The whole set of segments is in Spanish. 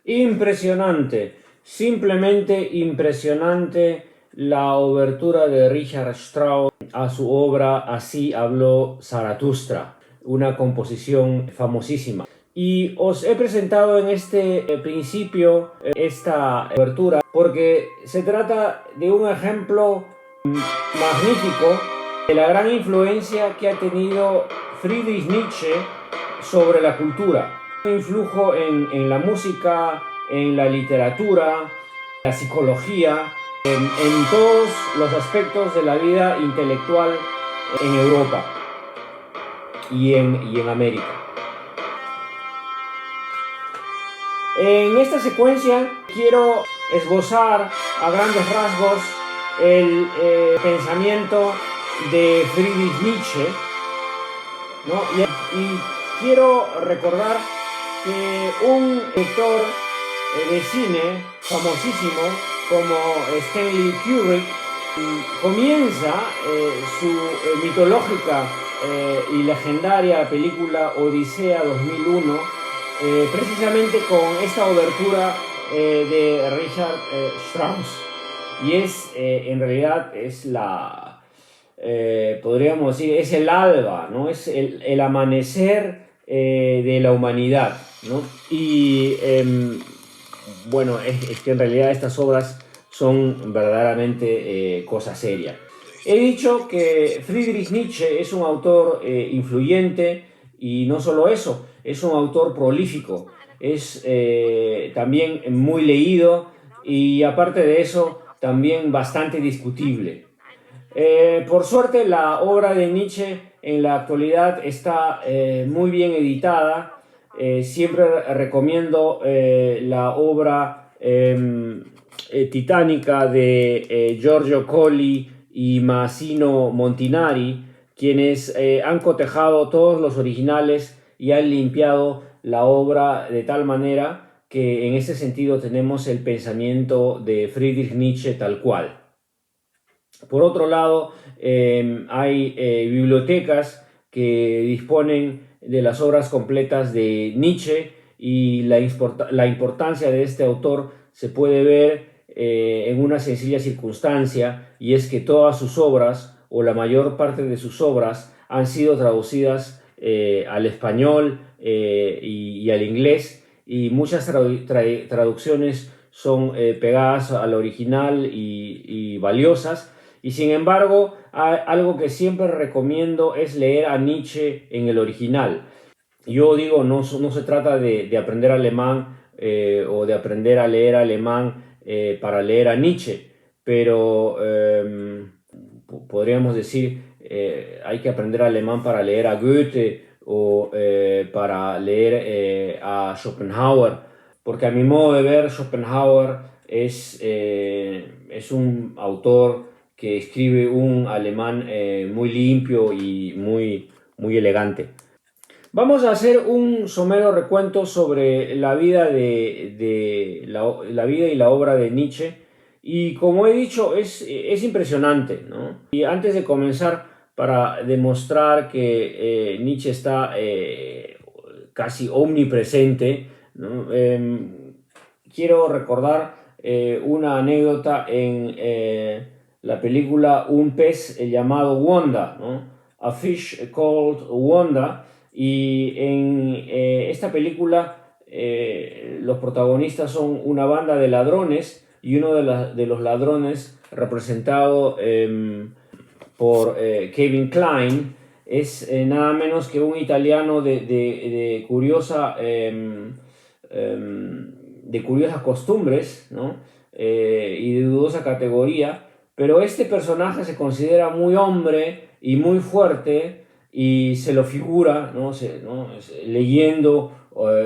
Impresionante, simplemente impresionante la obertura de Richard Strauss a su obra Así habló Zaratustra, una composición famosísima. Y os he presentado en este principio esta obertura porque se trata de un ejemplo magnífico de la gran influencia que ha tenido Friedrich Nietzsche sobre la cultura. Un influjo en la música, en la literatura, la psicología, en todos los aspectos de la vida intelectual en Europa y en América. En esta secuencia quiero esbozar a grandes rasgos el pensamiento de Friedrich Nietzsche, ¿no? Y quiero recordar que un director de cine famosísimo como Stanley Kubrick comienza su mitológica y legendaria película Odisea 2001 precisamente con esta obertura de Richard Strauss. Y en realidad es podríamos decir, es el alba, ¿no? Es el amanecer de la humanidad, ¿no? Y bueno, es que en realidad estas obras son verdaderamente cosa seria. He dicho que Friedrich Nietzsche es un autor influyente y no solo eso, es un autor prolífico, es también muy leído y aparte de eso también bastante discutible. Por suerte la obra de Nietzsche en la actualidad está muy bien editada. Siempre recomiendo la obra titánica de Giorgio Colli y Massimo Montinari, quienes han cotejado todos los originales y han limpiado la obra de tal manera que en ese sentido tenemos el pensamiento de Friedrich Nietzsche tal cual. Por otro lado, hay bibliotecas que disponen de las obras completas de Nietzsche y la importancia de este autor se puede ver en una sencilla circunstancia, y es que todas sus obras, o la mayor parte de sus obras, han sido traducidas al español y al inglés, y muchas traducciones son pegadas al original y valiosas. Y sin embargo, algo que siempre recomiendo es leer a Nietzsche en el original. Yo digo, no se trata de aprender alemán o de aprender a leer alemán para leer a Nietzsche, pero podríamos decir, hay que aprender alemán para leer a Goethe o para leer a Schopenhauer, porque a mi modo de ver, Schopenhauer es un autor que escribe un alemán muy limpio y muy elegante. Vamos a hacer un somero recuento sobre la vida la vida y la obra de Nietzsche. Y como he dicho, es impresionante, ¿no? Y antes de comenzar, para demostrar que Nietzsche está casi omnipresente, ¿no? Quiero recordar una anécdota en la película Un pez llamado Wanda, ¿no? A Fish Called Wanda. Y en esta película los protagonistas son una banda de ladrones, y uno de los ladrones, representado por Kevin Kline, es nada menos que un italiano de curiosas costumbres, ¿no? Y de dudosa categoría, pero este personaje se considera muy hombre y muy fuerte, y se lo figura, ¿no? Leyendo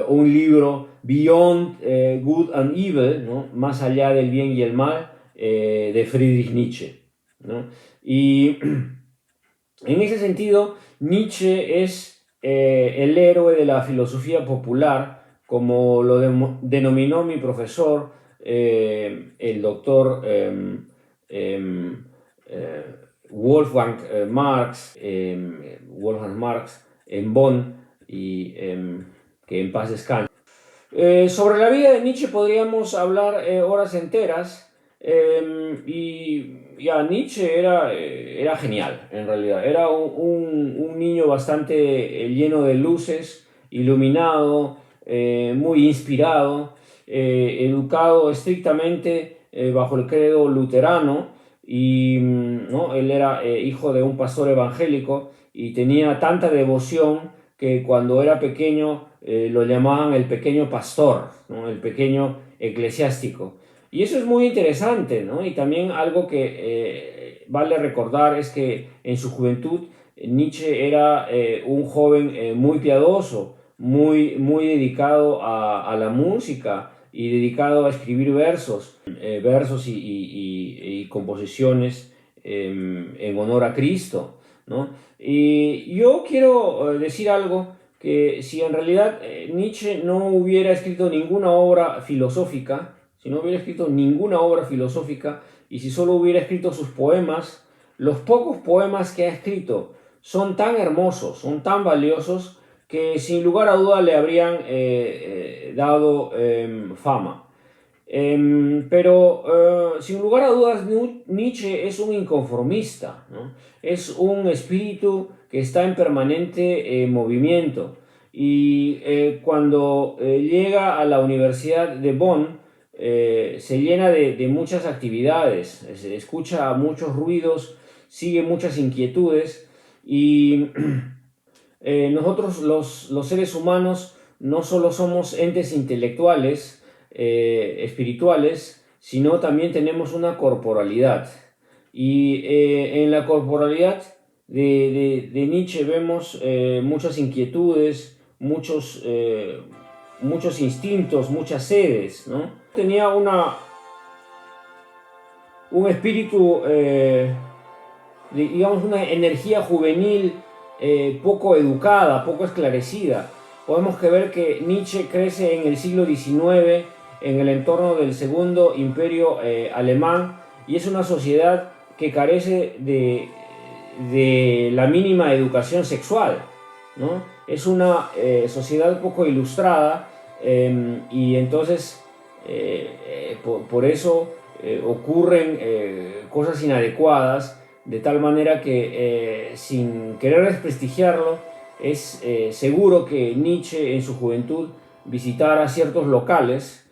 un libro Beyond Good and Evil, ¿no? Más allá del bien y el mal, de Friedrich Nietzsche, ¿no? Y en ese sentido, Nietzsche es el héroe de la filosofía popular, como lo denominó mi profesor, el doctor Wolfgang Marx, en Bonn, y que en paz descanse. Sobre la vida de Nietzsche podríamos hablar horas enteras. Y Nietzsche era genial, en realidad. Era un niño bastante lleno de luces, iluminado, muy inspirado, educado estrictamente bajo el credo luterano. Y ¿no? Él era hijo de un pastor evangélico y tenía tanta devoción que cuando era pequeño lo llamaban el pequeño pastor, ¿no? El pequeño eclesiástico. Y eso es muy interesante, ¿no? Y también algo que vale recordar es que en su juventud Nietzsche era un joven muy piadoso, muy dedicado a la música y dedicado a escribir versos y composiciones en honor a Cristo, ¿no? Y yo quiero decir algo, que si en realidad Nietzsche no hubiera escrito ninguna obra filosófica, si no hubiera escrito ninguna obra filosófica y si solo hubiera escrito sus poemas, los pocos poemas que ha escrito son tan hermosos, son tan valiosos, que sin lugar a duda le habrían dado fama. Pero sin lugar a dudas Nietzsche es un inconformista, ¿no? Es un espíritu que está en permanente movimiento y cuando llega a la Universidad de Bonn se llena de muchas actividades, escucha muchos ruidos, sigue muchas inquietudes y nosotros los seres humanos no solo somos entes intelectuales, espirituales, sino también tenemos una corporalidad. Y en la corporalidad de Nietzsche vemos muchas inquietudes, muchos instintos, muchas sedes, ¿no? Tenía un espíritu, digamos, una energía juvenil poco educada, poco esclarecida. Podemos que ver que Nietzsche crece en el siglo XIX, en el entorno del Segundo Imperio Alemán, y es una sociedad que carece de la mínima educación sexual, ¿no? Es una sociedad poco ilustrada y entonces por eso ocurren cosas inadecuadas, de tal manera que sin querer desprestigiarlo, es seguro que Nietzsche en su juventud visitara ciertos locales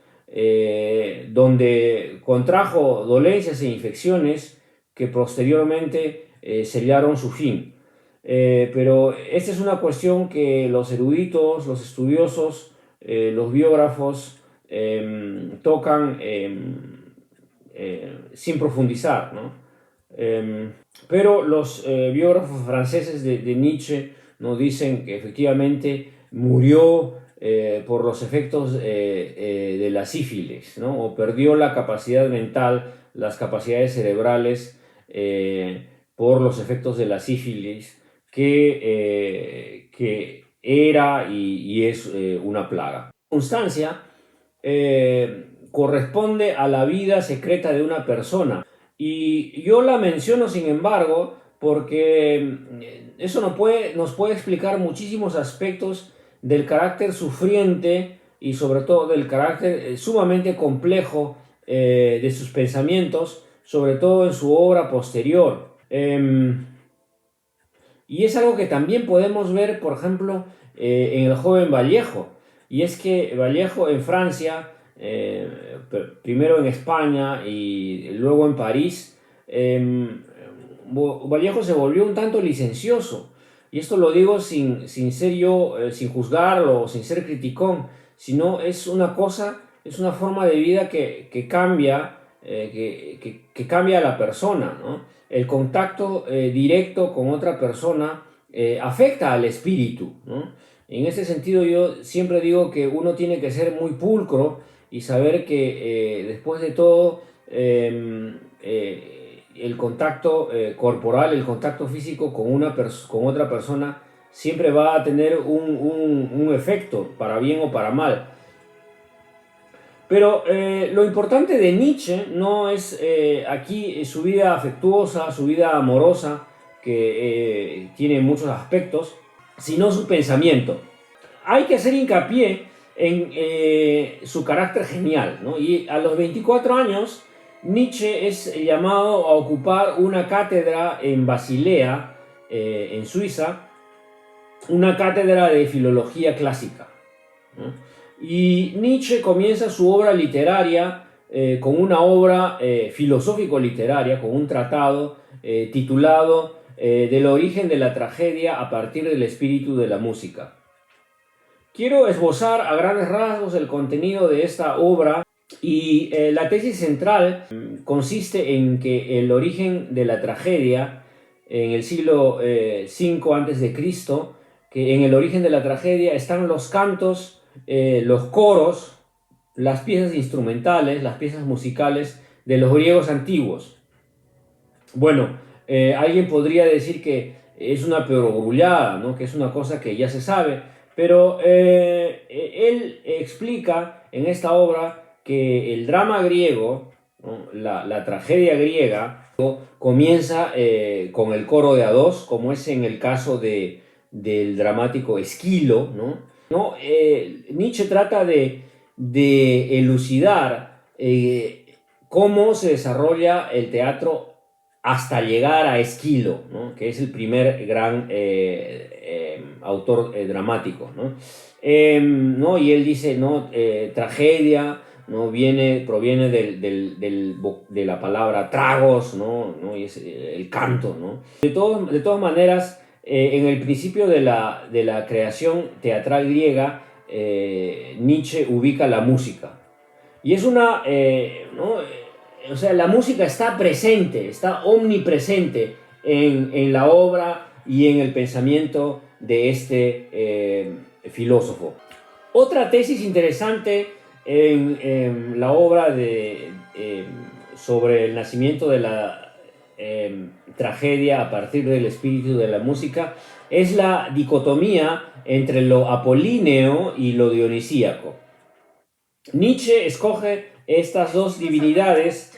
donde contrajo dolencias e infecciones que posteriormente sellaron su fin. Pero esta es una cuestión que los eruditos, los estudiosos, los biógrafos tocan sin profundizar, ¿no? Pero los biógrafos franceses de Nietzsche nos dicen que efectivamente murió por los efectos de la sífilis, ¿no? O perdió la capacidad mental, las capacidades cerebrales por los efectos de la sífilis, que era y es una plaga. La constancia corresponde a la vida secreta de una persona. Y yo la menciono, sin embargo, porque eso nos puede explicar muchísimos aspectos del carácter sufriente y sobre todo del carácter sumamente complejo de sus pensamientos, sobre todo en su obra posterior. Y es algo que también podemos ver, por ejemplo, en el joven Vallejo. Y es que Vallejo en Francia, primero en España y luego en París, Vallejo se volvió un tanto licencioso. Y esto lo digo sin ser yo, sin juzgarlo, sin ser criticón, sino es una cosa, es una forma de vida que cambia, que cambia a la persona, ¿no? El contacto directo con otra persona afecta al espíritu, ¿no? En ese sentido yo siempre digo que uno tiene que ser muy pulcro y saber que después de todo el contacto corporal, el contacto físico con otra persona siempre va a tener un efecto, para bien o para mal. Pero lo importante de Nietzsche no es aquí su vida afectuosa, su vida amorosa, que tiene muchos aspectos, sino su pensamiento. Hay que hacer hincapié en su carácter genial, ¿no? Y a los 24 años, Nietzsche es llamado a ocupar una cátedra en Basilea, en Suiza, una cátedra de filología clásica, ¿no? Y Nietzsche comienza su obra literaria con una obra filosófico-literaria, con un tratado titulado Del origen de la tragedia a partir del espíritu de la música. Quiero esbozar a grandes rasgos el contenido de esta obra y la tesis central consiste en que el origen de la tragedia en el siglo V a.C., que en el origen de la tragedia están los cantos, los coros, las piezas instrumentales, las piezas musicales de los griegos antiguos. Bueno, alguien podría decir que es una perogrullada, ¿no? Que es una cosa que ya se sabe, pero él explica en esta obra que el drama griego, ¿no? La tragedia griega, comienza con el coro de a dos, como es en el caso del dramático Esquilo, ¿no? ¿No? Nietzsche trata de elucidar cómo se desarrolla el teatro hasta llegar a Esquilo, ¿no? Que es el primer gran autor dramático, ¿no? ¿No? Y él dice, ¿no? Tragedia, ¿no? Proviene de la palabra tragos, ¿no? ¿No? Y es el canto, ¿no? De todas maneras, en el principio de la creación teatral griega, Nietzsche ubica la música. Y es ¿no? O sea, la música está presente, está omnipresente en la obra y en el pensamiento de este filósofo. Otra tesis interesante en la obra sobre el nacimiento de la tragedia a partir del espíritu de la música es la dicotomía entre lo apolíneo y lo dionisíaco. Nietzsche escoge estas dos divinidades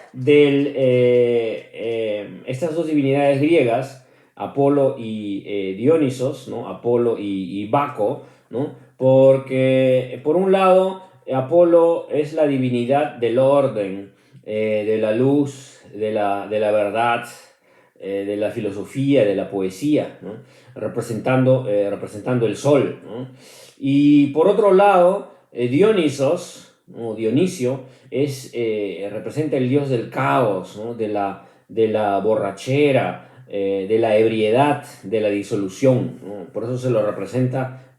griegas, Apolo y Dionisos, ¿no? Apolo y Baco, ¿no? Porque por un lado Apolo es la divinidad del orden, de la luz, de la verdad, de la filosofía, de la poesía, ¿no? representando el sol, ¿no? Y por otro lado, Dionisos, ¿no? Dionisio representa el dios del caos, ¿no? de la borrachera, de la ebriedad, de la disolución, ¿no? Por eso se lo representa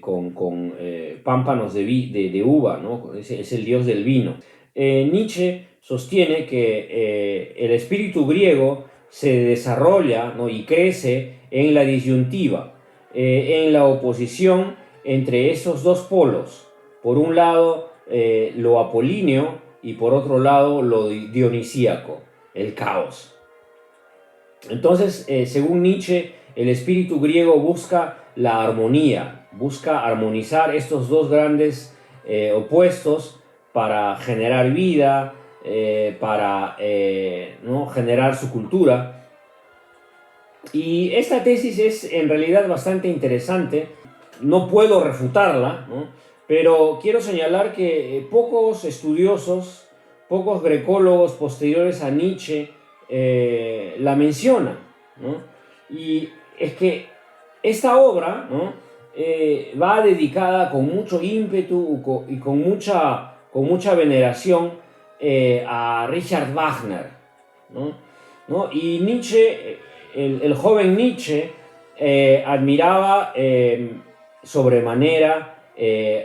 con pámpanos de uva, ¿no? Es el dios del vino. Nietzsche sostiene que el espíritu griego se desarrolla, ¿no? y crece en la disyuntiva, en la oposición entre esos dos polos. Por un lado, lo apolíneo y por otro lado, lo dionisíaco, el caos. Entonces, según Nietzsche, el espíritu griego busca la armonía, busca armonizar estos dos grandes opuestos para generar vida, para ¿no? generar su cultura. Y esta tesis es en realidad bastante interesante. No puedo refutarla, ¿no? Pero quiero señalar que pocos estudiosos, pocos grecólogos posteriores a Nietzsche la mencionan, ¿no? Y es que esta obra, ¿no? va dedicada con mucho ímpetu y con mucha veneración a Richard Wagner, ¿no? ¿No? Y Nietzsche, el joven Nietzsche, admiraba sobremanera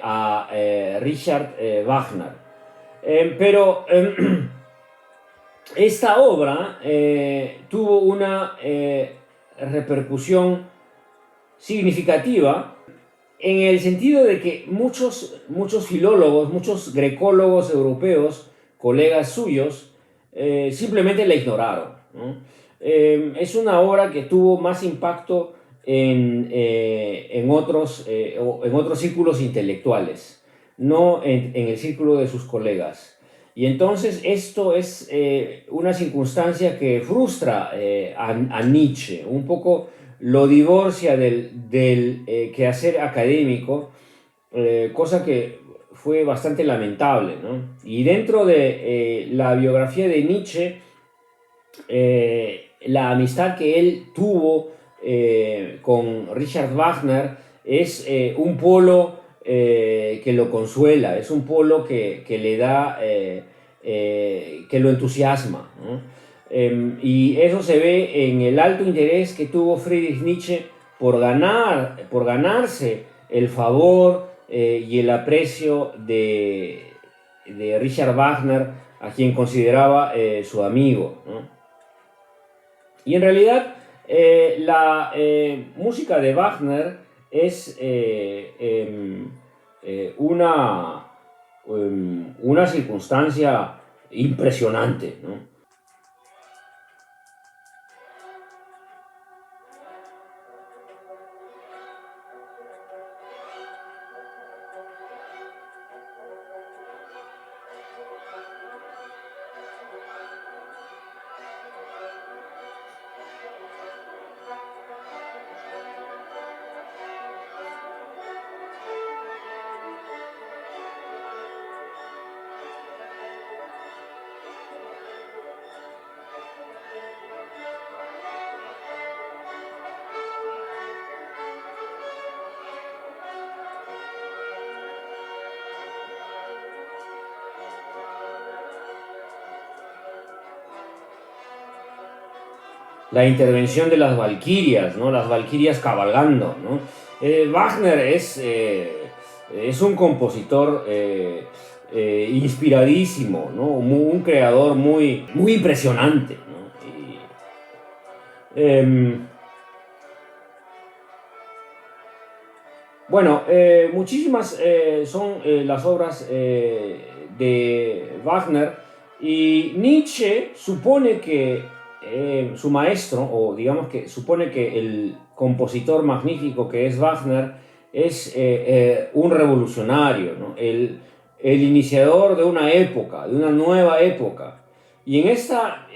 a Richard Wagner. Pero esta obra tuvo una repercusión significativa en el sentido de que muchos filólogos, muchos grecólogos europeos, colegas suyos, simplemente la ignoraron, ¿no? Es una obra que tuvo más impacto en otros círculos intelectuales, no en el círculo de sus colegas. Y entonces esto es una circunstancia que frustra a Nietzsche, un poco lo divorcia del quehacer académico cosa que fue bastante lamentable, ¿no? Y dentro de la biografía de Nietzsche, la amistad que él tuvo con Richard Wagner es un polo que lo consuela, es un polo que le da, que lo entusiasma, ¿no? Y eso se ve en el alto interés que tuvo Friedrich Nietzsche por ganarse el favor y el aprecio de Richard Wagner, a quien consideraba su amigo, ¿no? Y en realidad la música de Wagner es una circunstancia impresionante, ¿no? La intervención de las valquirias, ¿no? Las valquirias cabalgando, ¿no? Wagner es un compositor inspiradísimo, ¿no? Un creador muy impresionante, ¿no? Eh, bueno, muchísimas son las obras de Wagner, y Nietzsche supone que su maestro, o digamos que supone que el compositor magnífico que es Wagner es un revolucionario, ¿no? El iniciador de una época, de una nueva época. Y en esta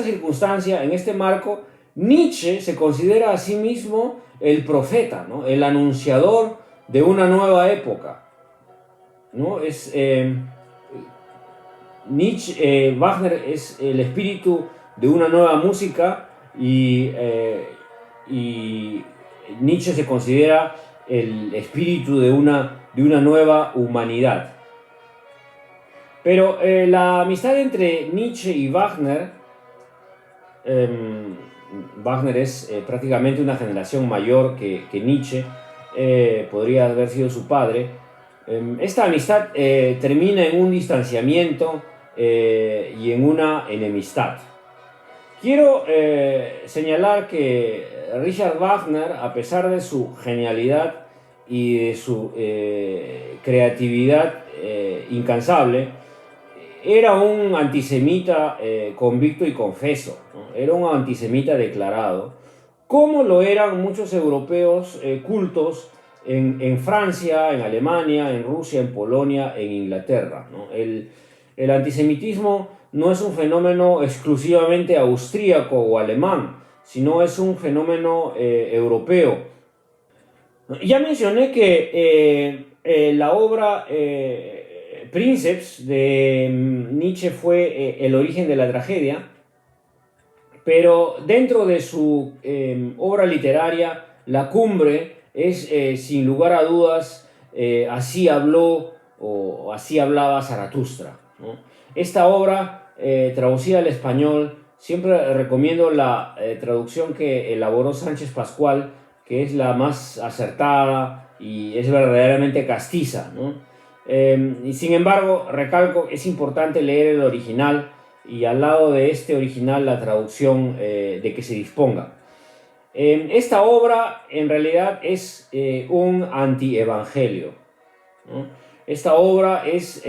circunstancia, en este marco, Nietzsche se considera a sí mismo el profeta, ¿no? El anunciador de una nueva época, ¿no? Wagner es el espíritu de una nueva música, y Nietzsche se considera el espíritu de una nueva humanidad. Pero la amistad entre Nietzsche y Wagner, Wagner es prácticamente una generación mayor que Nietzsche, podría haber sido su padre. Esta amistad termina en un distanciamiento y en una enemistad. Quiero señalar que Richard Wagner, a pesar de su genialidad y de su creatividad incansable, era un antisemita convicto y confeso, ¿no? Era un antisemita declarado, como lo eran muchos europeos cultos en Francia, en Alemania, en Rusia, en Polonia, en Inglaterra, ¿no? El antisemitismo no es un fenómeno exclusivamente austríaco o alemán, sino es un fenómeno europeo. Ya mencioné que la obra Princeps de Nietzsche fue el origen de la tragedia, pero dentro de su obra literaria, la cumbre es, sin lugar a dudas, Así habló o Así hablaba Zaratustra, ¿no? Esta obra, traducida al español, siempre recomiendo la traducción que elaboró Sánchez Pascual, que es la más acertada y es verdaderamente castiza, ¿no? Y sin embargo, recalco, es importante leer el original, y al lado de este original la traducción de que se disponga. Esta obra en realidad es un antievangelio, ¿no? Esta obra es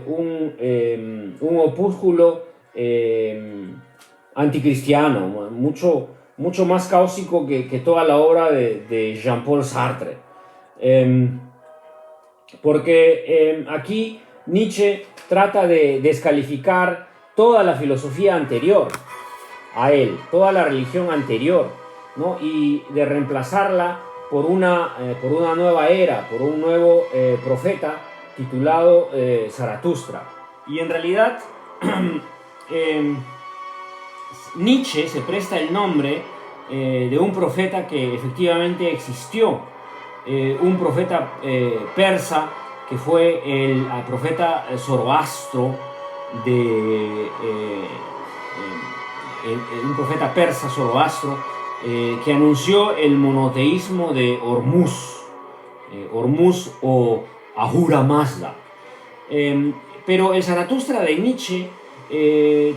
un opúsculo anticristiano, mucho más cáustico que toda la obra de Jean-Paul Sartre. Porque aquí Nietzsche trata de descalificar toda la filosofía anterior a él, toda la religión anterior, ¿no? Y de reemplazarla por una nueva era, por un nuevo profeta titulado Zaratustra. Y en realidad eh, Nietzsche se presta el nombre de un profeta que efectivamente existió, un profeta persa que fue el profeta Zoroastro, un profeta persa Zoroastro, que anunció el monoteísmo de Hormuz, Hormuz o Ahura Mazda. Pero el Zaratustra de Nietzsche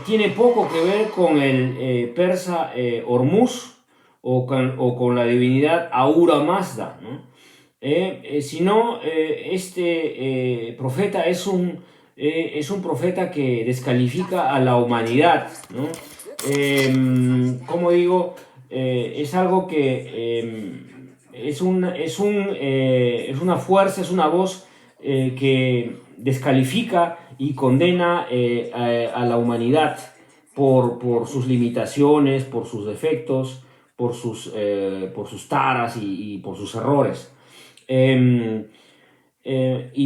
tiene poco que ver con el persa Hormuz o con la divinidad Ahura Mazda, ¿no? Sino este profeta es un profeta que descalifica a la humanidad, ¿no? Como digo, es algo que es una fuerza, es una voz que descalifica y condena a la humanidad por sus limitaciones, por sus defectos, por sus taras y por sus errores. Y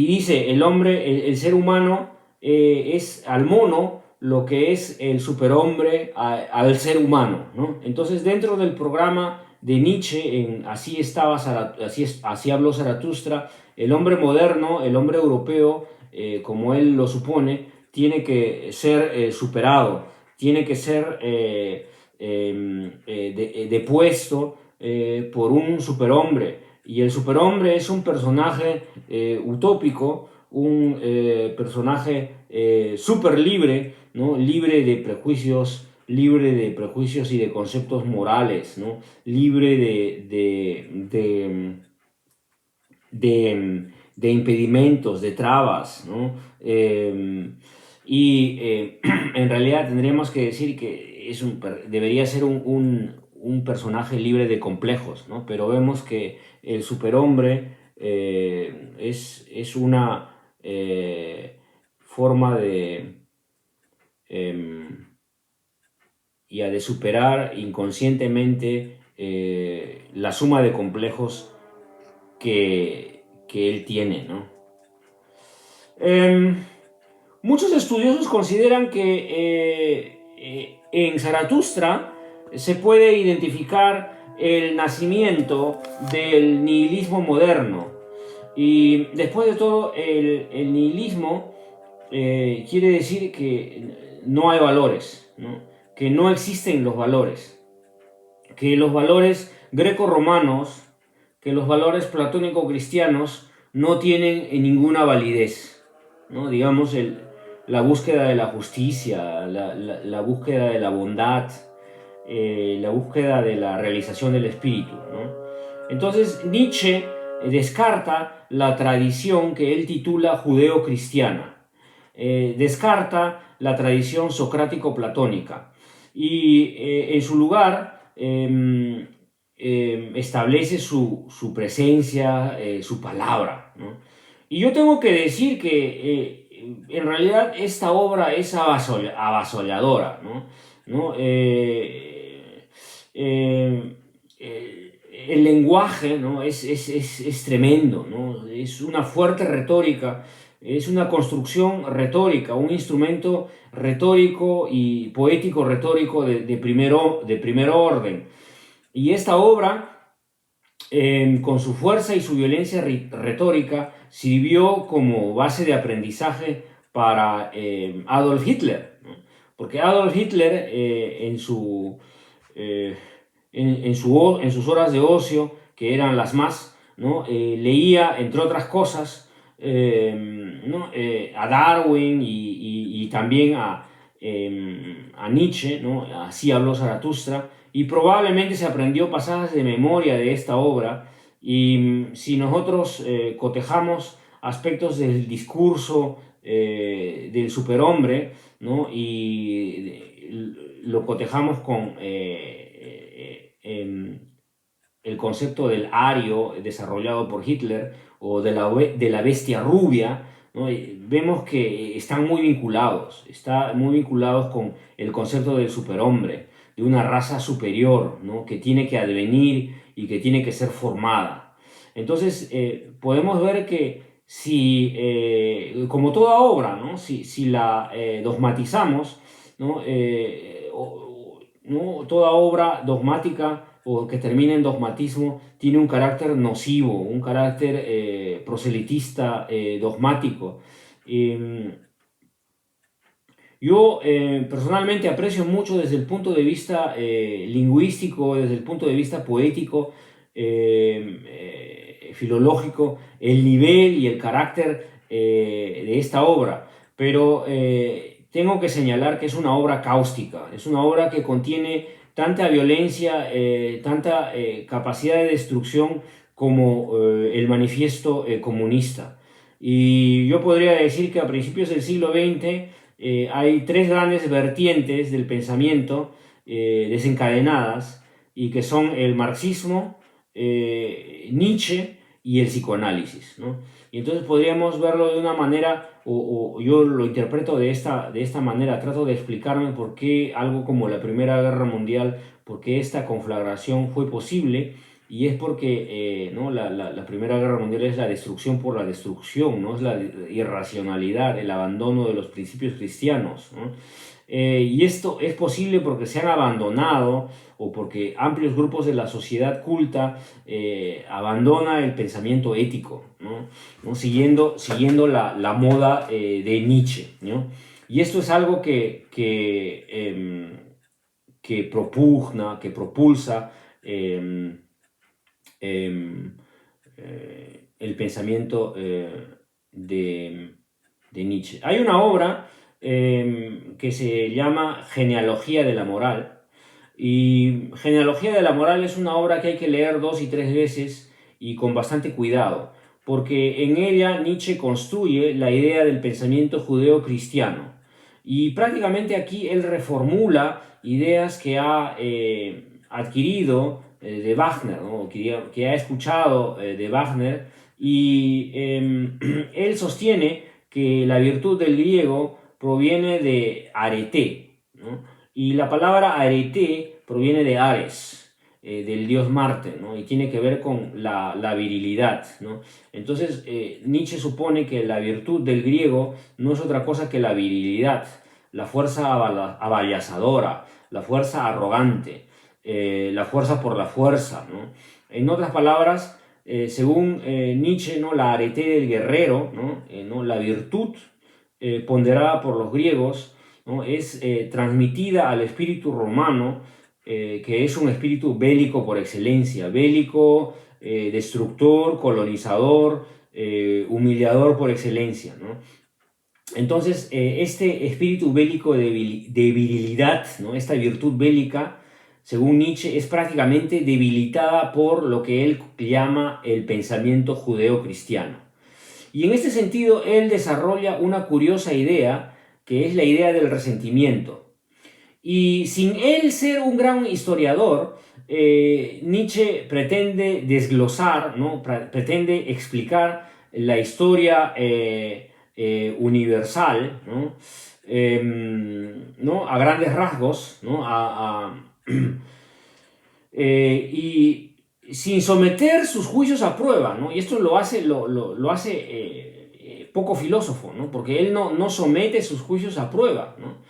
dice, el ser humano es al mono lo que es el superhombre al ser humano, ¿no? Entonces, dentro del programa de Nietzsche, así habló Zaratustra, el hombre moderno, el hombre europeo, como él lo supone, tiene que ser superado, tiene que ser depuesto por un superhombre. Y el superhombre es un personaje utópico, un personaje súper libre, ¿no? Libre de prejuicios y de conceptos morales, ¿no? Libre de impedimentos, de trabas, ¿no? En realidad tendríamos que decir que debería ser un personaje libre de complejos, ¿no? Pero vemos que el superhombre es una forma de superar inconscientemente la suma de complejos que él tiene, ¿no? Muchos estudiosos consideran que en Zaratustra se puede identificar el nacimiento del nihilismo moderno. Y después de todo, el nihilismo quiere decir que no hay valores, ¿no? Que no existen los valores, que los valores greco-romanos, que los valores platónico-cristianos no tienen ninguna validez, ¿no? Digamos, la búsqueda de la justicia, la búsqueda de la bondad, la búsqueda de la realización del espíritu, ¿no? Entonces Nietzsche descarta la tradición que él titula judeo-cristiana, descarta la tradición socrático-platónica y en su lugar establece su presencia, su palabra, ¿no? Y yo tengo que decir que en realidad esta obra es avasalladora, ¿no? ¿No? El lenguaje, ¿no? es tremendo, ¿no? Es una fuerte retórica, es una construcción retórica, un instrumento retórico y poético retórico de primer orden. Y esta obra, con su fuerza y su violencia retórica, sirvió como base de aprendizaje para Adolf Hitler, ¿no? Porque Adolf Hitler en sus horas de ocio, que eran las más, ¿no? Leía, entre otras cosas, ¿no? A Darwin y también a Nietzsche, ¿no? Así habló Zaratustra, y probablemente se aprendió pasajes de memoria de esta obra. Y si nosotros cotejamos aspectos del discurso del superhombre, ¿no? Y lo cotejamos con el concepto del ario desarrollado por Hitler o de la bestia rubia, ¿no? Vemos que están muy vinculados con el concepto del superhombre, de una raza superior, ¿no? Que tiene que advenir y que tiene que ser formada. Entonces, podemos ver que si, como toda obra, ¿no? Si la dogmatizamos, ¿no? ¿No? Toda obra dogmática o que termine en dogmatismo tiene un carácter nocivo, un carácter proselitista, dogmático. Yo personalmente aprecio mucho desde el punto de vista lingüístico, desde el punto de vista poético, filológico, el nivel y el carácter de esta obra, pero tengo que señalar que es una obra cáustica, es una obra que contiene tanta violencia, tanta capacidad de destrucción como el manifiesto comunista. Y yo podría decir que a principios del siglo XX hay tres grandes vertientes del pensamiento desencadenadas y que son el marxismo, Nietzsche y el psicoanálisis, ¿no? Y entonces podríamos verlo de una manera, o yo lo interpreto de esta manera, trato de explicarme por qué algo como la Primera Guerra Mundial, por qué esta conflagración fue posible, y es porque ¿no? La Primera Guerra Mundial es la destrucción por la destrucción, ¿no? Es la irracionalidad, el abandono de los principios cristianos, ¿no? Y esto es posible porque se han abandonado o porque amplios grupos de la sociedad culta abandona el pensamiento ético, ¿no? ¿No? Siguiendo la moda de Nietzsche, ¿no? Y esto es algo que propugna, que propulsa el pensamiento de Nietzsche. Hay una obra que se llama Genealogía de la Moral, y Genealogía de la Moral es una obra que hay que leer 2 y 3 veces y con bastante cuidado, porque en ella Nietzsche construye la idea del pensamiento judeo-cristiano. Y prácticamente aquí él reformula ideas que ha adquirido de Wagner, ¿no? que ha escuchado de Wagner, y él sostiene que la virtud del griego proviene de arete, ¿no? Y la palabra arete proviene de Ares, del dios Marte, ¿no? Y tiene que ver con la virilidad, ¿no? Entonces, Nietzsche supone que la virtud del griego no es otra cosa que la virilidad, la fuerza avallazadora, la fuerza arrogante, la fuerza por la fuerza, ¿no? En otras palabras, según Nietzsche, ¿no? La arete del guerrero, ¿no? ¿No? La virtud ponderada por los griegos, ¿no? Es transmitida al espíritu romano, que es un espíritu bélico por excelencia, bélico, destructor, colonizador, humillador por excelencia, ¿no? Entonces, este espíritu bélico de virilidad, ¿no? Esta virtud bélica, según Nietzsche, es prácticamente debilitada por lo que él llama el pensamiento judeo-cristiano. Y en este sentido, él desarrolla una curiosa idea, que es la idea del resentimiento. Y sin él ser un gran historiador, Nietzsche pretende desglosar, ¿no? Pretende explicar la historia universal, ¿no? ¿No? A grandes rasgos, ¿no? Y sin someter sus juicios a prueba, ¿no? Y esto lo hace poco filósofo, ¿no? Porque él no somete sus juicios a prueba, ¿no?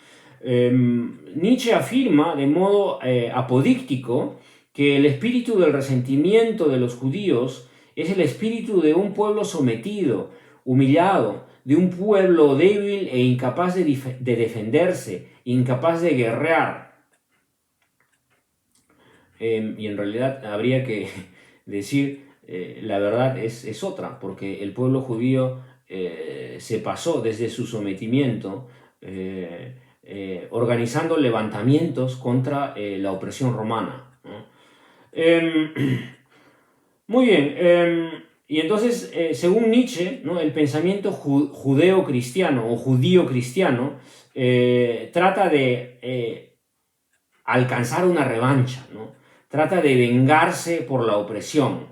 Nietzsche afirma de modo apodíctico que el espíritu del resentimiento de los judíos es el espíritu de un pueblo sometido, humillado, de un pueblo débil e incapaz de defenderse, incapaz de guerrear. Y en realidad habría que decir, la verdad es otra, porque el pueblo judío se pasó desde su sometimiento organizando levantamientos contra la opresión romana, ¿no? Muy bien, y entonces, según Nietzsche, ¿no? El pensamiento judeo-cristiano o judío-cristiano trata de alcanzar una revancha, ¿no? Trata de vengarse por la opresión,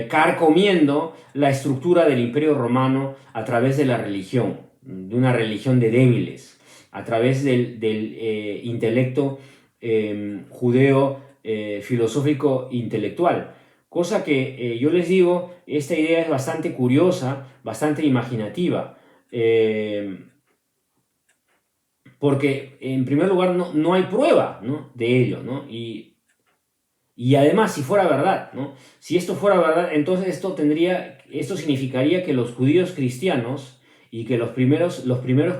carcomiendo la estructura del Imperio Romano a través de la religión, de una religión de débiles, a través del intelecto judeo filosófico intelectual. Cosa que yo les digo, esta idea es bastante curiosa, bastante imaginativa, porque en primer lugar no hay prueba, ¿no?, de ello, ¿no? Y además, si fuera verdad, ¿no?, si esto fuera verdad, entonces esto significaría que los judíos cristianos y que los primeros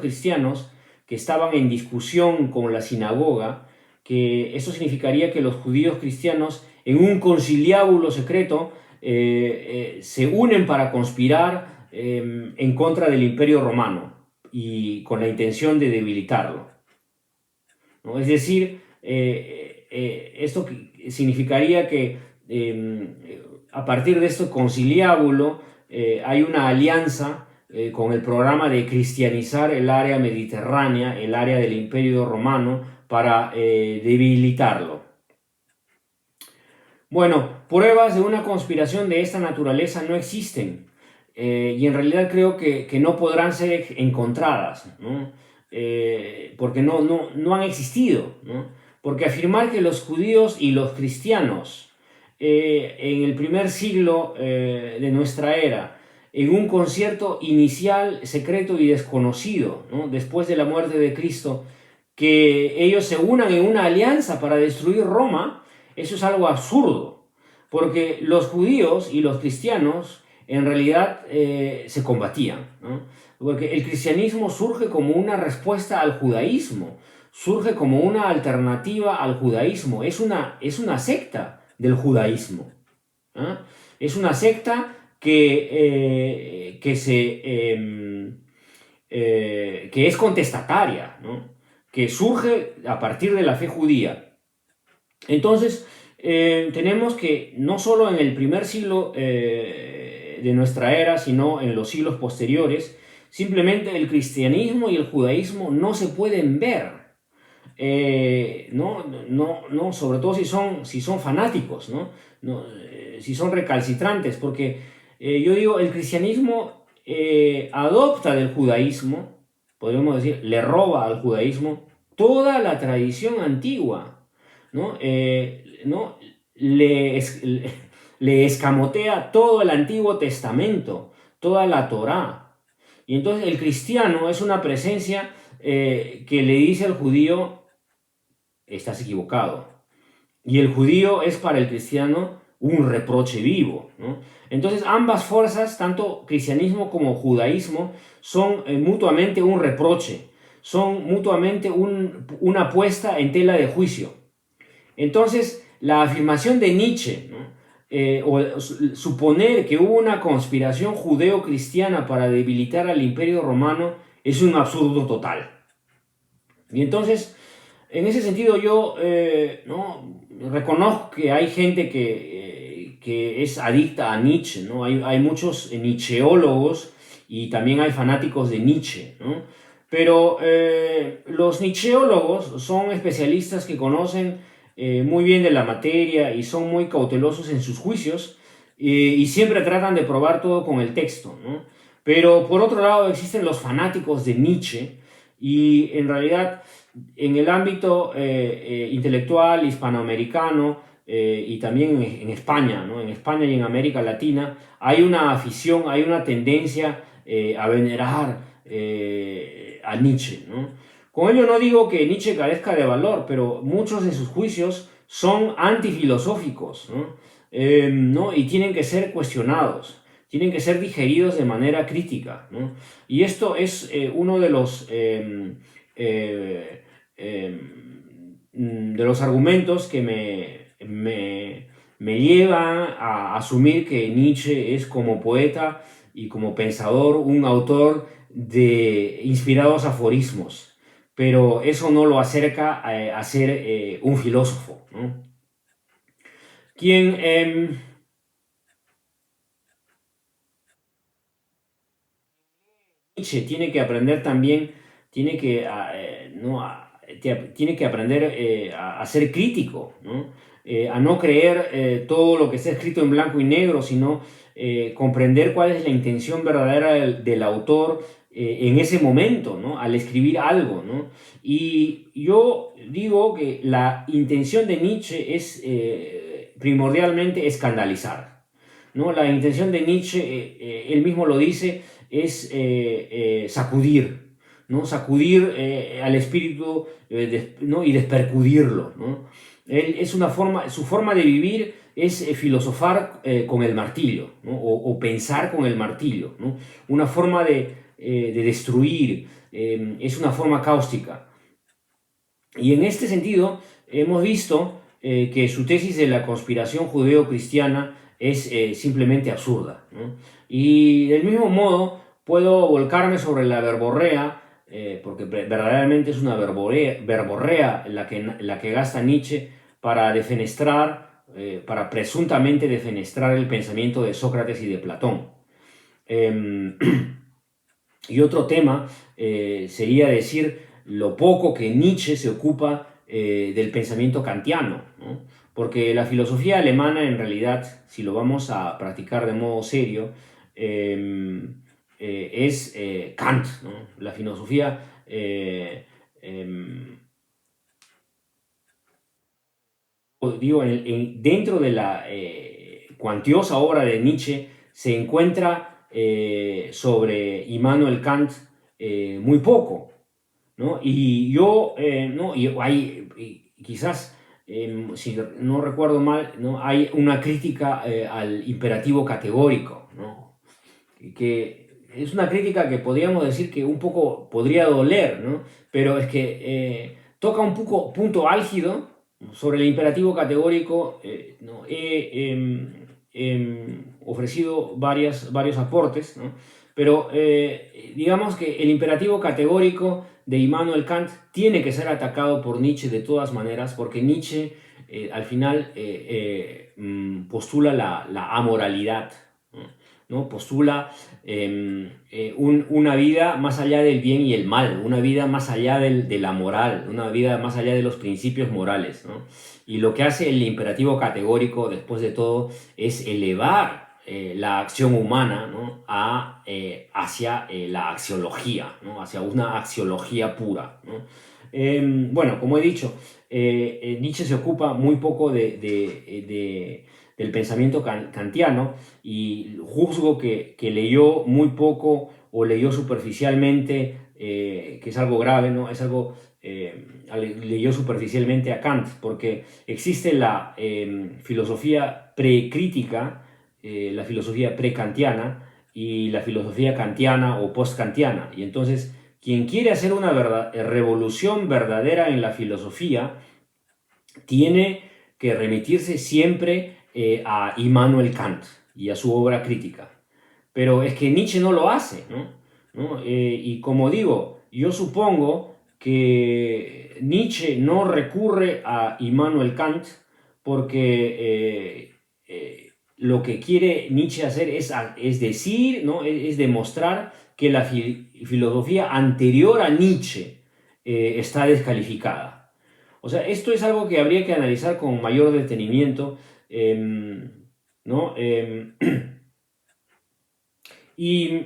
cristianos que estaban en discusión con la sinagoga, que eso significaría que los judíos cristianos en un conciliábulo secreto se unen para conspirar en contra del Imperio Romano y con la intención de debilitarlo, ¿no? Es decir, esto significaría que a partir de este conciliábulo hay una alianza con el programa de cristianizar el área mediterránea, el área del Imperio Romano, para debilitarlo. Bueno, pruebas de una conspiración de esta naturaleza no existen, y en realidad creo que no podrán ser encontradas, ¿no? Porque no han existido, ¿no? Porque afirmar que los judíos y los cristianos en el primer siglo de nuestra era, en un concierto inicial, secreto y desconocido, ¿no?, después de la muerte de Cristo, que ellos se unan en una alianza para destruir Roma, eso es algo absurdo, porque los judíos y los cristianos en realidad se combatían, ¿no? Porque el cristianismo surge como una respuesta al judaísmo, surge como una alternativa al judaísmo, es una secta del judaísmo, ¿eh? Es una secta que es contestataria, ¿no?, que surge a partir de la fe judía. Entonces, tenemos que no solo en el primer siglo de nuestra era, sino en los siglos posteriores, simplemente el cristianismo y el judaísmo no se pueden ver. Sobre todo si son fanáticos, ¿no? Si son recalcitrantes, porque yo digo, el cristianismo adopta del judaísmo, podríamos decir, le roba al judaísmo toda la tradición antigua, ¿no? ¿No? Le escamotea todo el Antiguo Testamento, toda la Torá. Y entonces el cristiano es una presencia que le dice al judío: estás equivocado. Y el judío es para el cristiano un reproche vivo, ¿no? Entonces ambas fuerzas, tanto cristianismo como judaísmo, son mutuamente un reproche, son mutuamente una puesta en tela de juicio. Entonces la afirmación de Nietzsche, ¿no?, o suponer que hubo una conspiración judeo-cristiana para debilitar al Imperio Romano es un absurdo total. Y entonces, en ese sentido, yo no reconozco que hay gente que es adicta a Nietzsche, ¿no? Hay muchos nietzscheólogos y también hay fanáticos de Nietzsche, ¿no? Pero los nietzscheólogos son especialistas que conocen muy bien de la materia y son muy cautelosos en sus juicios, y siempre tratan de probar todo con el texto, ¿no? Pero por otro lado existen los fanáticos de Nietzsche, y en realidad en el ámbito intelectual hispanoamericano y también en España, ¿no?, en España y en América Latina, hay una afición, hay una tendencia a venerar a Nietzsche, ¿no? Con ello no digo que Nietzsche carezca de valor, pero muchos de sus juicios son antifilosóficos, ¿no? ¿No? Y tienen que ser cuestionados, tienen que ser digeridos de manera crítica, ¿no? Y esto es uno de los argumentos que me llevan a asumir que Nietzsche es, como poeta y como pensador, un autor de inspirados aforismos, pero eso no lo acerca a ser un filósofo, ¿no? Quien Nietzsche tiene que aprender también, tiene que, no, tiene que aprender a ser crítico, ¿no? A no creer todo lo que está escrito en blanco y negro, sino comprender cuál es la intención verdadera del autor en ese momento, ¿no? Al escribir algo, ¿no? Y yo digo que la intención de Nietzsche es primordialmente escandalizar, ¿no? La intención de Nietzsche, él mismo lo dice, es sacudir, ¿no? Sacudir al espíritu, ¿no? Y despercudirlo, ¿no? Es una forma, su forma de vivir es filosofar con el martillo, ¿no? O pensar con el martillo, ¿no? Una forma de destruir, es una forma cáustica. Y en este sentido hemos visto que su tesis de la conspiración judeo-cristiana es simplemente absurda, ¿no? Y del mismo modo puedo volcarme sobre la verborrea, porque verdaderamente es una verborrea la que gasta Nietzsche para defenestrar, para presuntamente defenestrar el pensamiento de Sócrates y de Platón. Eh, y otro tema sería decir lo poco que Nietzsche se ocupa del pensamiento kantiano, ¿no? Porque la filosofía alemana, en realidad, si lo vamos a practicar de modo serio, es Kant, ¿no? La filosofía, digo, dentro de la cuantiosa obra de Nietzsche se encuentra sobre Immanuel Kant muy poco, ¿no? Y yo, ¿no? Y hay, y quizás, si no recuerdo mal, ¿no? Hay una crítica al imperativo categórico, ¿no? Que es una crítica que podríamos decir que un poco podría doler, ¿no? Pero es que toca un poco punto álgido sobre el imperativo categórico. ¿No? Ofrecido varios aportes, ¿no? Pero digamos que el imperativo categórico de Immanuel Kant tiene que ser atacado por Nietzsche de todas maneras, porque Nietzsche al final postula la amoralidad, ¿no? Postula una vida más allá del bien y el mal, una vida más allá de la moral, una vida más allá de los principios morales, ¿no? Y lo que hace el imperativo categórico, después de todo, es elevar la acción humana, ¿no? Hacia la axiología, ¿no? Hacia una axiología pura, ¿no? Bueno, como he dicho, Nietzsche se ocupa muy poco del pensamiento kantiano, y juzgo que leyó muy poco o leyó superficialmente, que es algo grave, ¿no? Es algo, leyó superficialmente a Kant, porque existe la filosofía precrítica, la filosofía prekantiana y la filosofía kantiana o postkantiana. Y entonces, quien quiere hacer una revolución verdadera en la filosofía, tiene que remitirse siempre a Immanuel Kant y a su obra crítica. Pero es que Nietzsche no lo hace, ¿no? Y como digo, yo supongo que Nietzsche no recurre a Immanuel Kant porque lo que quiere Nietzsche hacer es decir, ¿no? Es demostrar que la filosofía anterior a Nietzsche está descalificada. O sea, esto es algo que habría que analizar con mayor detenimiento, ¿no? Y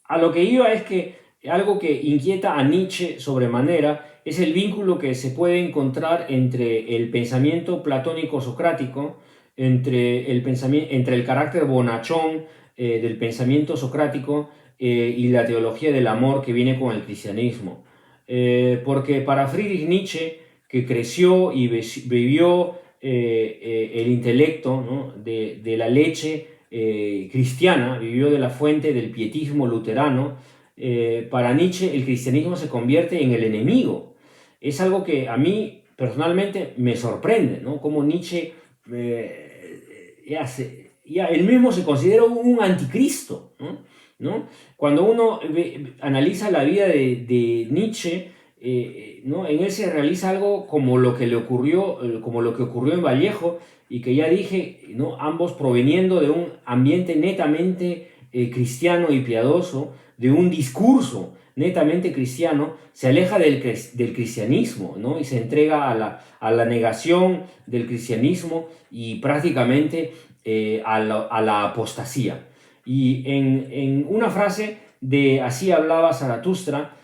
a lo que iba es que algo que inquieta a Nietzsche sobremanera es el vínculo que se puede encontrar entre el pensamiento platónico-socrático, entre el carácter bonachón del pensamiento socrático y la teología del amor que viene con el cristianismo. Porque para Friedrich Nietzsche, que creció y vivió el intelecto, ¿no? de la leche cristiana, vivió de la fuente del pietismo luterano, para Nietzsche el cristianismo se convierte en el enemigo. Es algo que a mí personalmente me sorprende, ¿no? Como Nietzsche ya él mismo se considera un anticristo, ¿no? ¿No? Cuando uno analiza la vida de Nietzsche, ¿no? En él se realiza algo como lo que le ocurrió, como lo que ocurrió en Vallejo, y que ya dije, ¿no? Ambos proveniendo de un ambiente netamente cristiano y piadoso, de un discurso netamente cristiano, se aleja del cristianismo, ¿no? Y se entrega a la negación del cristianismo y prácticamente a la apostasía. Y en una frase Así hablaba Zaratustra,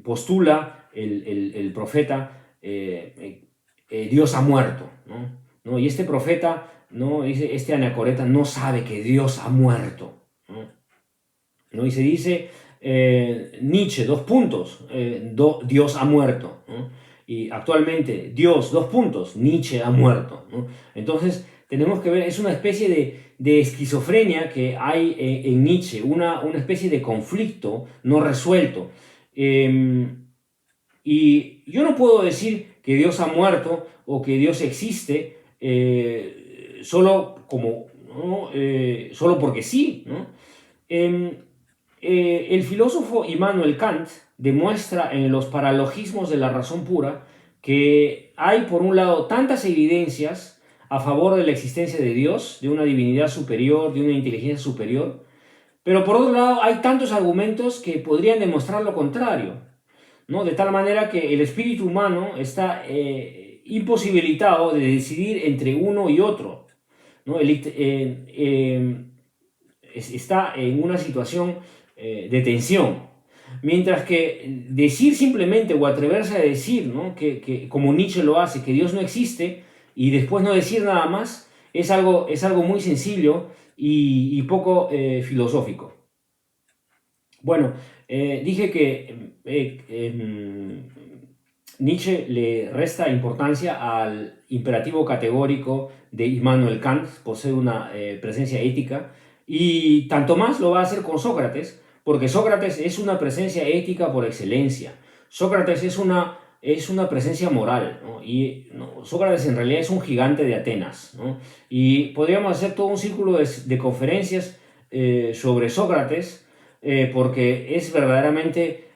postula el profeta, Dios ha muerto, ¿no? Y este profeta, ¿no? Este anacoreta no sabe que Dios ha muerto, ¿no? Y se dice, Nietzsche, dos puntos, Dios ha muerto, ¿no? Y actualmente, Dios, dos puntos, Nietzsche ha muerto, ¿no? Entonces, tenemos que ver, es una especie de esquizofrenia que hay en Nietzsche, una especie de conflicto no resuelto. Y yo no puedo decir que Dios ha muerto o que Dios existe solo como, ¿no? Solo porque sí, ¿no? El filósofo Immanuel Kant demuestra en los paralogismos de la razón pura que hay, por un lado, tantas evidencias a favor de la existencia de Dios, de una divinidad superior, de una inteligencia superior, pero por otro lado hay tantos argumentos que podrían demostrar lo contrario, ¿no? De tal manera que el espíritu humano está imposibilitado de decidir entre uno y otro, ¿no? Está en una situación de tensión. Mientras que decir simplemente o atreverse a decir, ¿no? Como Nietzsche lo hace, que Dios no existe y después no decir nada más, es algo muy sencillo y poco filosófico. Bueno, dije que Nietzsche le resta importancia al imperativo categórico de Immanuel Kant, posee una presencia ética, y tanto más lo va a hacer con Sócrates, porque Sócrates es una presencia ética por excelencia. Sócrates es una presencia moral, ¿no? Y ¿no? Sócrates en realidad es un gigante de Atenas, ¿no? Y podríamos hacer todo un círculo de conferencias sobre Sócrates, porque es verdaderamente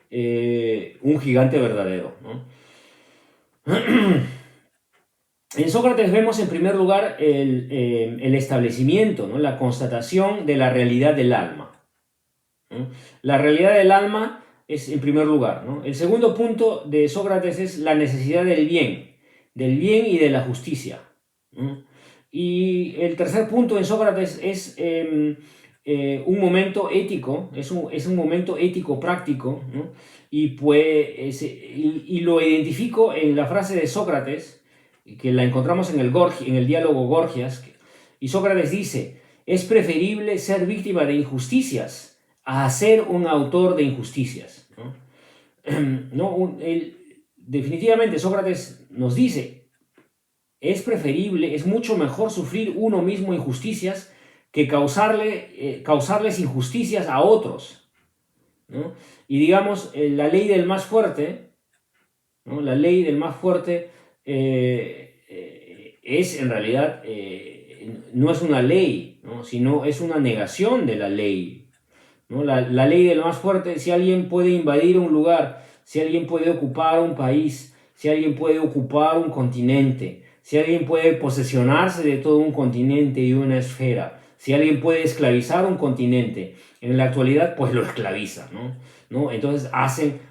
un gigante verdadero, ¿no? En Sócrates vemos en primer lugar el establecimiento, ¿no? La constatación de la realidad del alma, ¿no? La realidad del alma es en primer lugar, ¿no? El segundo punto de Sócrates es la necesidad del bien y de la justicia, ¿no? Y el tercer punto en Sócrates es un momento ético, es un momento ético práctico, ¿no? Y lo identifico en la frase de Sócrates, que la encontramos en el diálogo Gorgias, y Sócrates dice, es preferible ser víctima de injusticias a ser un autor de injusticias, ¿no? ¿No? Definitivamente Sócrates nos dice, es preferible, es mucho mejor sufrir uno mismo injusticias que causarles injusticias a otros, ¿no? Y digamos, la ley del más fuerte, ¿no? La ley del más fuerte es en realidad, no es una ley, ¿no? Sino es una negación de la ley, ¿no? La ley del más fuerte, si alguien puede invadir un lugar, si alguien puede ocupar un país, si alguien puede ocupar un continente, si alguien puede posesionarse de todo un continente y una esfera, si alguien puede esclavizar un continente, en la actualidad pues lo esclaviza, ¿no? Entonces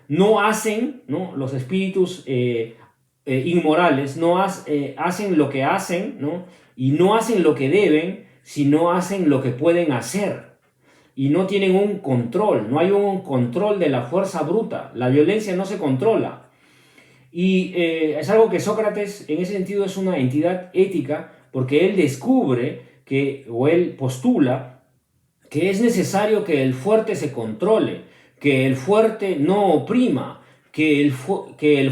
no hacen, ¿no? Los espíritus inmorales hacen lo que hacen, ¿no? Y no hacen lo que deben, sino hacen lo que pueden hacer. Y no tienen un control, no hay un control de la fuerza bruta, la violencia no se controla. Y es algo que Sócrates en ese sentido es una entidad ética porque él descubre o él postula que es necesario que el fuerte se controle, que el fuerte no oprima, que el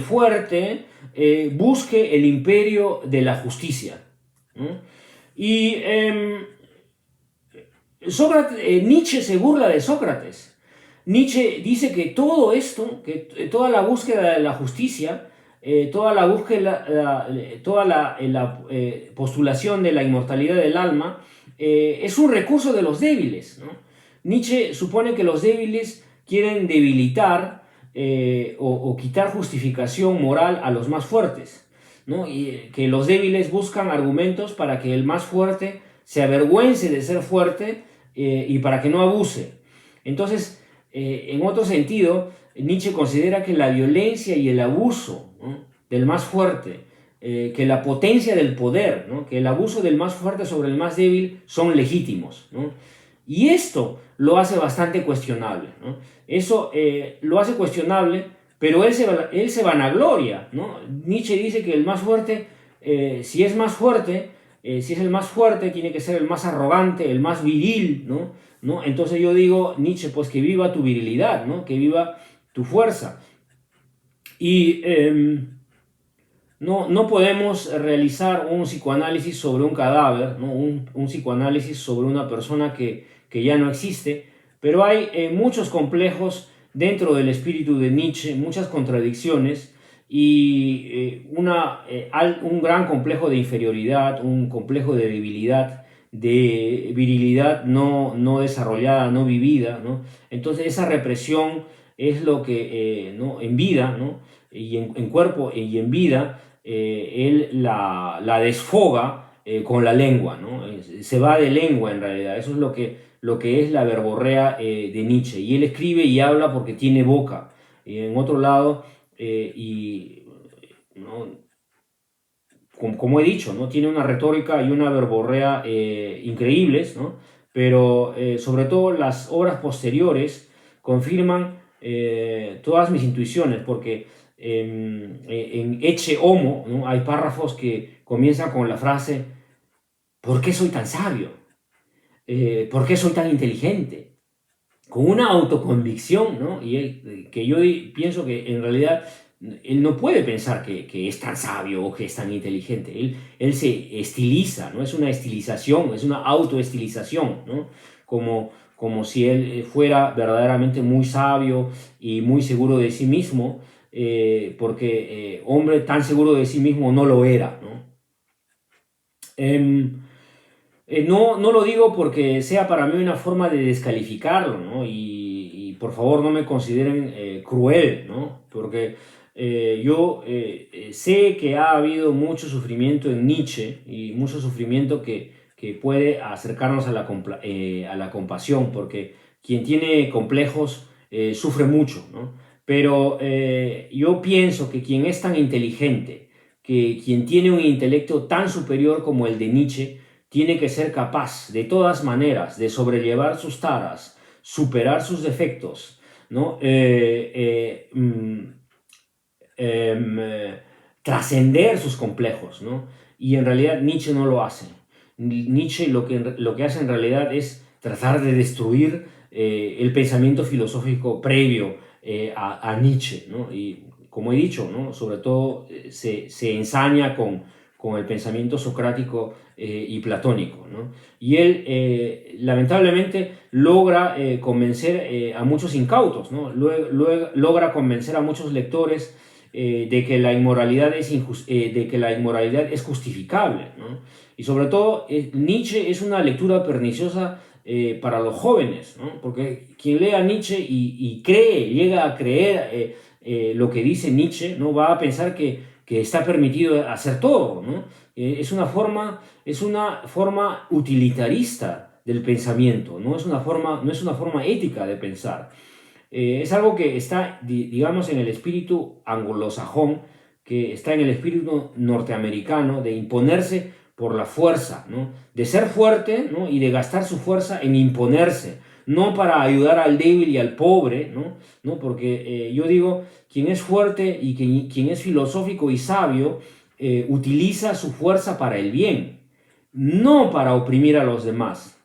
fuerte busque el imperio de la justicia, ¿no? Y Nietzsche se burla de Sócrates. Nietzsche dice que todo esto, que toda la búsqueda de la justicia, toda la búsqueda, toda la postulación de la inmortalidad del alma, es un recurso de los débiles, ¿no? Nietzsche supone que los débiles quieren debilitar o quitar justificación moral a los más fuertes, ¿no? Y que los débiles buscan argumentos para que el más fuerte se avergüence de ser fuerte y para que no abuse. Entonces, en otro sentido, Nietzsche considera que la violencia y el abuso, ¿no? del más fuerte, que la potencia del poder, ¿no? que el abuso del más fuerte sobre el más débil son legítimos, ¿no? Y esto lo hace bastante cuestionable, ¿no? Eso lo hace cuestionable, pero él se vanagloria, ¿no? Nietzsche dice que el más fuerte, si es más fuerte, si es el más fuerte, tiene que ser el más arrogante, el más viril, ¿no? ¿No? Entonces yo digo, Nietzsche, pues que viva tu virilidad, ¿no? Que viva tu fuerza. Y no podemos realizar un psicoanálisis sobre un cadáver, ¿no? Un psicoanálisis sobre una persona que ya no existe, pero hay muchos complejos dentro del espíritu de Nietzsche, muchas contradicciones y un gran complejo de inferioridad, un complejo de debilidad, de virilidad no desarrollada, no vivida, ¿no? Entonces esa represión es lo que ¿no? En vida, ¿no? Y en cuerpo y en vida, él la desfoga con la lengua, ¿no? Se va de lengua en realidad, eso es lo que es la verborrea de Nietzsche, y él escribe y habla porque tiene boca, y en otro lado, ¿no? Como he dicho, ¿no? Tiene una retórica y una verborrea increíbles, ¿no? Pero sobre todo las obras posteriores confirman todas mis intuiciones, porque en Ecce Homo, ¿no? Hay párrafos que comienzan con la frase: ¿por qué soy tan sabio? ¿Por qué soy tan inteligente? Con una autoconvicción, ¿no? Que yo pienso que en realidad él no puede pensar que es tan sabio o que es tan inteligente. Él se estiliza, ¿no? Es una estilización, es una autoestilización, ¿no? Como si él fuera verdaderamente muy sabio y muy seguro de sí mismo, porque hombre tan seguro de sí mismo no lo era, ¿no? No lo digo porque sea para mí una forma de descalificarlo, ¿no? Y por favor no me consideren cruel, ¿no? Porque yo sé que ha habido mucho sufrimiento en Nietzsche y mucho sufrimiento que puede acercarnos a a la compasión, porque quien tiene complejos sufre mucho, ¿no? Pero yo pienso que quien es tan inteligente, que quien tiene un intelecto tan superior como el de Nietzsche, tiene que ser capaz, de todas maneras, de sobrellevar sus taras, superar sus defectos, ¿no? Trascender sus complejos, ¿no? Y en realidad Nietzsche no lo hace. Nietzsche lo que hace en realidad es tratar de destruir el pensamiento filosófico previo a Nietzsche, ¿no? Y como he dicho, ¿no? Sobre todo se ensaña con el pensamiento socrático y platónico, ¿no? Y él lamentablemente logra convencer a muchos incautos, ¿no? Logra convencer a muchos lectores de que la inmoralidad de que la inmoralidad es justificable, ¿no? Y sobre todo, Nietzsche es una lectura perniciosa para los jóvenes, ¿no? Porque quien lea Nietzsche y llega a creer lo que dice Nietzsche, ¿no? Va a pensar que está permitido hacer todo, ¿no? Es una forma utilitarista del pensamiento, no es una forma ética de pensar. Es algo que está, digamos, en el espíritu anglosajón, que está en el espíritu norteamericano de imponerse por la fuerza, ¿no? De ser fuerte, ¿no? Y de gastar su fuerza en imponerse, no para ayudar al débil y al pobre, ¿no? ¿No? Porque yo digo, quien es fuerte y quien es filosófico y sabio, utiliza su fuerza para el bien, no para oprimir a los demás.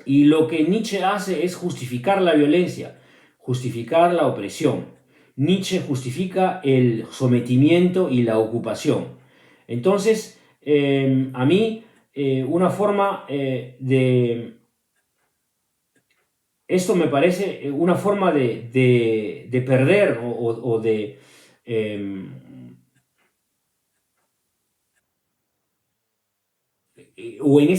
Y lo que Nietzsche hace es justificar la violencia, justificar la opresión. Nietzsche justifica el sometimiento y la ocupación. Entonces, a mí, una forma de... Esto me parece una forma de perder o de... Eh, o en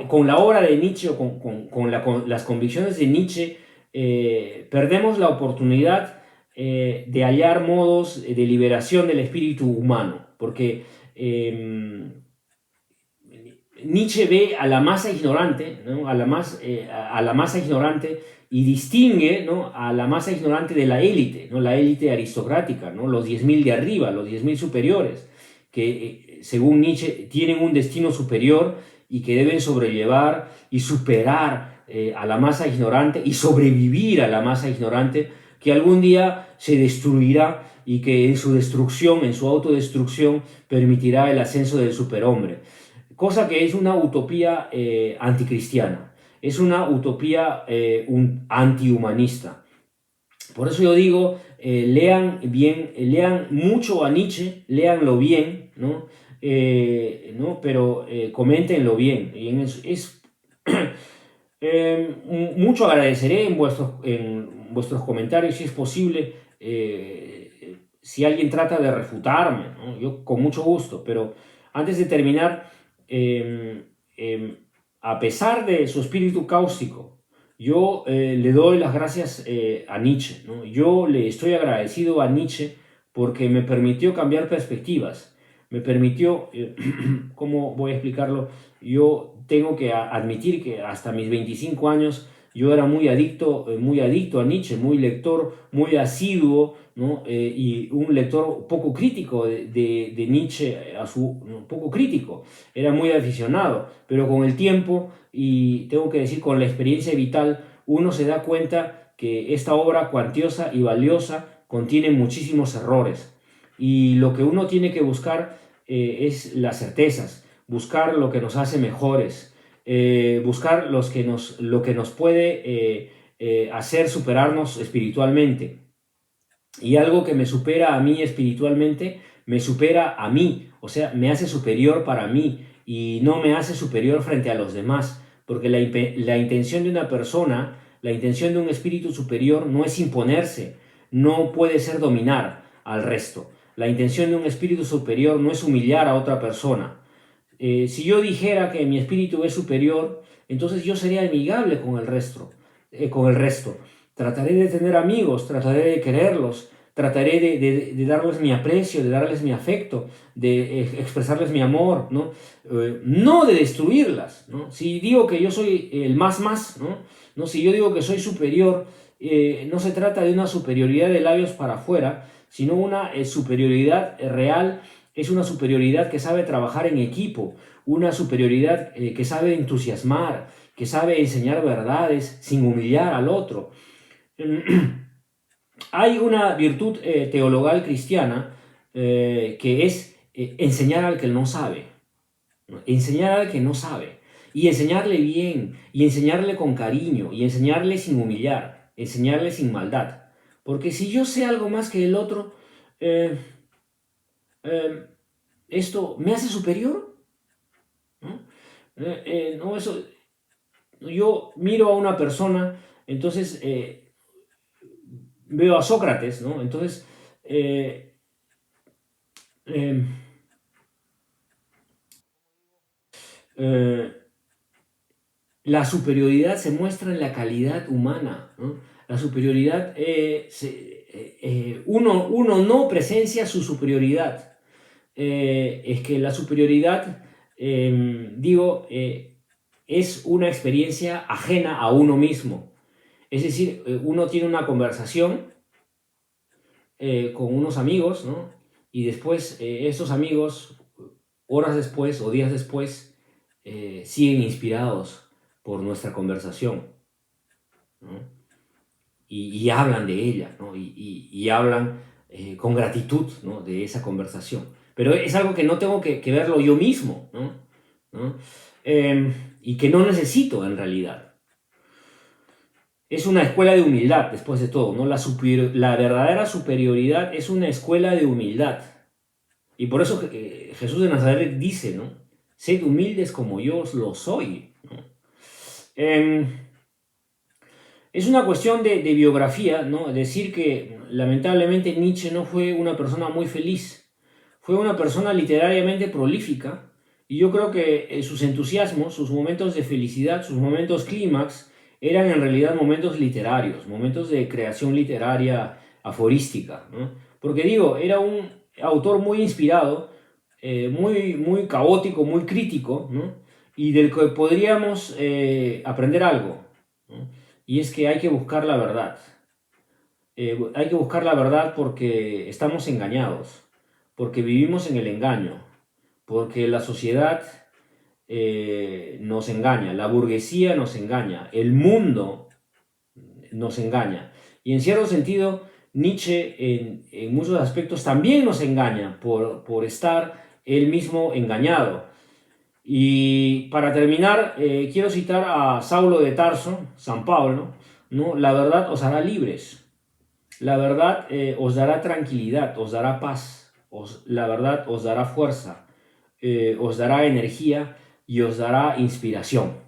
con la obra de Nietzsche o con las convicciones de Nietzsche, perdemos la oportunidad de hallar modos de liberación del espíritu humano, porque Nietzsche ve a la masa ignorante, ¿no? A la masa ignorante, y distingue, ¿no? A la masa ignorante de la élite, ¿no? La élite aristocrática, ¿no? Los 10.000 de arriba, los 10.000 superiores, que según Nietzsche tienen un destino superior y que deben sobrellevar y superar a la masa ignorante y sobrevivir a la masa ignorante que algún día se destruirá y que en su destrucción, en su autodestrucción, permitirá el ascenso del superhombre. Cosa que es una utopía anticristiana, es una utopía antihumanista. Por eso yo digo, lean bien, lean mucho a Nietzsche, léanlo bien, ¿no? ¿No? Pero coméntenlo bien. Mucho agradeceré en vuestros comentarios, si es posible, si alguien trata de refutarme, ¿no? Yo con mucho gusto, pero antes de terminar, eh, eh, a pesar de su espíritu cáustico, yo le doy las gracias a Nietzsche, ¿no? Yo le estoy agradecido a Nietzsche porque me permitió cambiar perspectivas, me permitió, ¿cómo voy a explicarlo? Yo tengo que admitir que hasta mis 25 años yo era muy adicto a Nietzsche, muy lector, muy asiduo, ¿no? Y un lector poco crítico de Nietzsche, poco crítico, era muy aficionado, pero con el tiempo, y tengo que decir con la experiencia vital, uno se da cuenta que esta obra cuantiosa y valiosa contiene muchísimos errores, y lo que uno tiene que buscar es las certezas, buscar lo que nos hace mejores, buscar lo que nos puede hacer superarnos espiritualmente. Y algo que me supera a mí espiritualmente, me supera a mí, o sea, me hace superior para mí y no me hace superior frente a los demás, porque la intención de una persona, la intención de un espíritu superior no es imponerse, no puede ser dominar al resto. La intención de un espíritu superior no es humillar a otra persona. Si yo dijera que mi espíritu es superior, entonces yo sería amigable con el resto. Trataré de tener amigos, trataré de quererlos, trataré de darles mi aprecio, de darles mi afecto, de expresarles mi amor, ¿no? No de destruirlas, ¿no? Si digo que yo soy el más, ¿no? ¿No? Si yo digo que soy superior, no se trata de una superioridad de labios para afuera, sino una superioridad real. Es una superioridad que sabe trabajar en equipo, una superioridad que sabe entusiasmar, que sabe enseñar verdades sin humillar al otro. Hay una virtud teologal cristiana que es enseñar al que no sabe, ¿no? Enseñar al que no sabe, y enseñarle bien, y enseñarle con cariño, y enseñarle sin humillar, enseñarle sin maldad. Porque si yo sé algo más que el otro, eh, eh, ¿esto me hace superior? ¿No? No, eso, yo miro a una persona, entonces veo a Sócrates, ¿no? Entonces, eh, eh, eh, la superioridad se muestra en la calidad humana, ¿no? La superioridad, uno no presencia su superioridad. Es que la superioridad, digo, es una experiencia ajena a uno mismo. Es decir, uno tiene una conversación con unos amigos, ¿no? Y después estos amigos, horas después o días después, siguen inspirados por nuestra conversación, ¿no? Y hablan de ella, ¿no? Y hablan con gratitud, ¿no? De esa conversación. Pero es algo que no tengo que verlo yo mismo, ¿no? ¿No? Y que no necesito en realidad. Es una escuela de humildad, después de todo, ¿no? La verdadera superioridad es una escuela de humildad. Y por eso Jesús de Nazaret dice, ¿no? Sed humildes como yo lo soy, ¿no? Eh, es una cuestión de biografía, ¿no? Decir que lamentablemente Nietzsche no fue una persona muy feliz. Fue una persona literariamente prolífica. Y yo creo que sus entusiasmos, sus momentos de felicidad, sus momentos clímax, eran en realidad momentos literarios, momentos de creación literaria aforística, ¿no? Porque digo, era un autor muy inspirado, muy caótico, muy crítico, ¿no? Y del que podríamos aprender algo, ¿no? Y es que hay que buscar la verdad. Hay que buscar la verdad porque estamos engañados, porque vivimos en el engaño, porque la sociedad nos engaña, la burguesía nos engaña, el mundo nos engaña. Y en cierto sentido, Nietzsche en muchos aspectos también nos engaña por estar él mismo engañado. Y para terminar, quiero citar a Saulo de Tarso, San Pablo, ¿no? La verdad os hará libres, la verdad os dará tranquilidad, os dará paz, la verdad os dará fuerza, os dará energía y os dará inspiración.